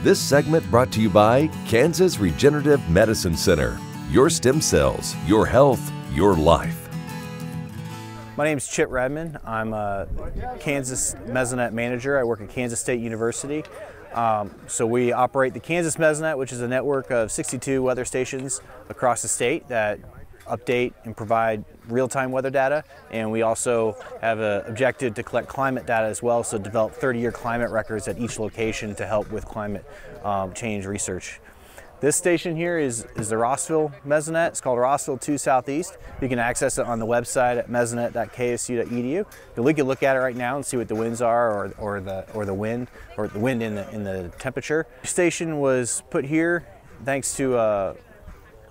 This segment brought to you by Kansas Regenerative Medicine Center. Your stem cells, your health, your life. My name is Chip Redmond. I'm a Kansas Mesonet manager. I work at Kansas State University. So we operate the Kansas Mesonet, which is a network of 62 weather stations across the state that update and provide real-time weather data. And we also have an objective to collect climate data as well, so develop 30-year climate records at each location to help with climate change research. This station here is the Rossville MezaNet. It's called Rossville 2 Southeast. You can access it on the website at mezanet.ksu.edu. We can look at it right now and see what the winds are, or the wind in the temperature. The station was put here thanks to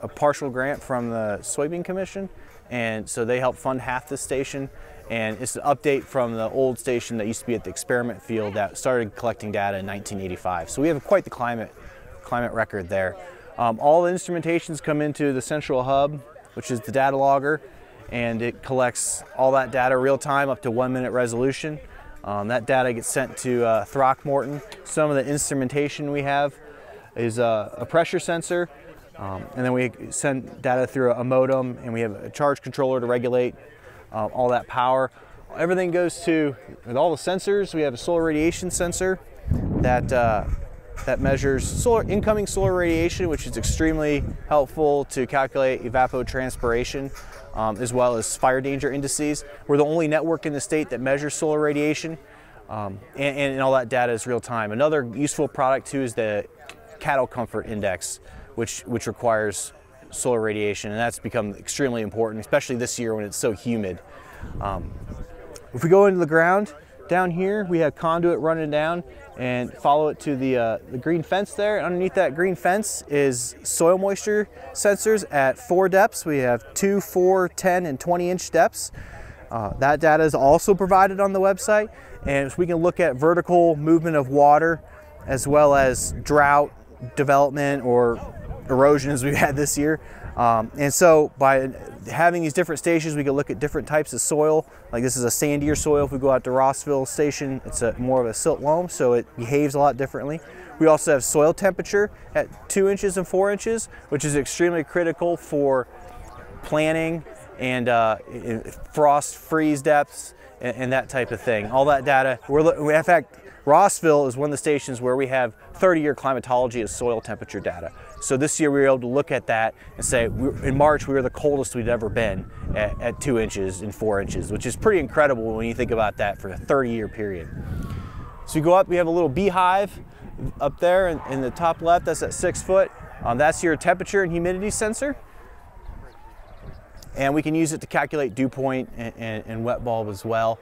a partial grant from the Soybean Commission, and so they helped fund half the station. And it's an update from the old station that used to be at the experiment field that started collecting data in 1985. So we have quite the climate record there. All the instrumentations come into the central hub, which is the data logger, and it collects all that data real time up to 1 minute resolution. That data gets sent to Throckmorton. Some of the instrumentation we have is a pressure sensor, and then we send data through a modem, and we have a charge controller to regulate all that power. Everything goes to, with all the sensors, we have a solar radiation sensor that measures incoming solar radiation, which is extremely helpful to calculate evapotranspiration, as well as fire danger indices. We're the only network in the state that measures solar radiation, and all that data is real time. Another useful product too is the cattle comfort index, which requires solar radiation, and that's become extremely important, especially this year when it's so humid. If we go into the ground, down here we have conduit running down and follow it to the green fence there. Underneath that green fence is soil moisture sensors at 4 depths. We have 2, 4, 10, and 20-inch depths. That data is also provided on the website, and we can look at vertical movement of water as well as drought development or erosion as we've had this year. And so by having these different stations, we can look at different types of soil. Like this is a sandier soil. If we go out to Rossville station, it's more of a silt loam, so it behaves a lot differently. We also have soil temperature at 2 inches and 4 inches, which is extremely critical for planting and frost freeze depths and that type of thing. All that data, in fact, Rossville is one of the stations where we have 30-year climatology of soil temperature data. So this year we were able to look at that and say, in March we were the coldest we'd ever been at 2 inches and 4 inches, which is pretty incredible when you think about that for a 30-year period. So you go up, we have a little beehive up there in the top left, that's at 6 foot. That's your temperature and humidity sensor. And we can use it to calculate dew point and wet bulb as well.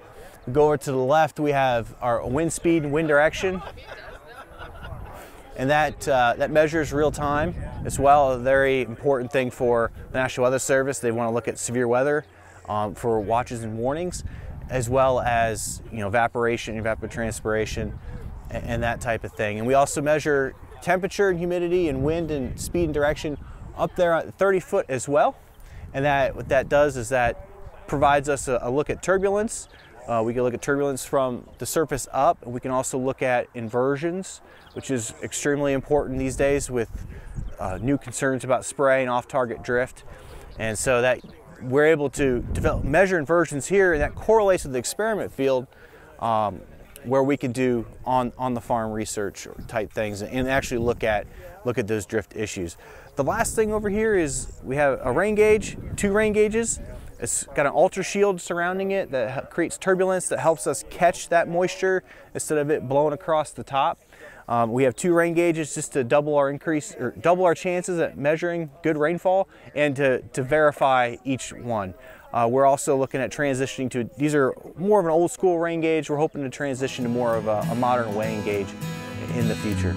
We go over to the left, we have our wind speed and wind direction. And that measures real time as well, a very important thing for the National Weather Service. They want to look at severe weather for watches and warnings, as well as evaporation, evapotranspiration, and that type of thing. And we also measure temperature and humidity and wind and speed and direction up there at 30 foot as well. And what that does is that provides us a look at turbulence. We can look at turbulence from the surface up, and we can also look at inversions, which is extremely important these days with new concerns about spray and off-target drift. And so that we're able to measure inversions here, and that correlates with the experiment field where we can do on-the-farm research type things and actually look at those drift issues. The last thing over here is we have a rain gauge, 2 rain gauges. It's got an ultra shield surrounding it that creates turbulence that helps us catch that moisture instead of it blowing across the top. We have 2 rain gauges just to double our chances at measuring good rainfall and to verify each one. We're also looking at transitioning to, these are more of an old school rain gauge. We're hoping to transition to more of a modern weighing gauge in the future.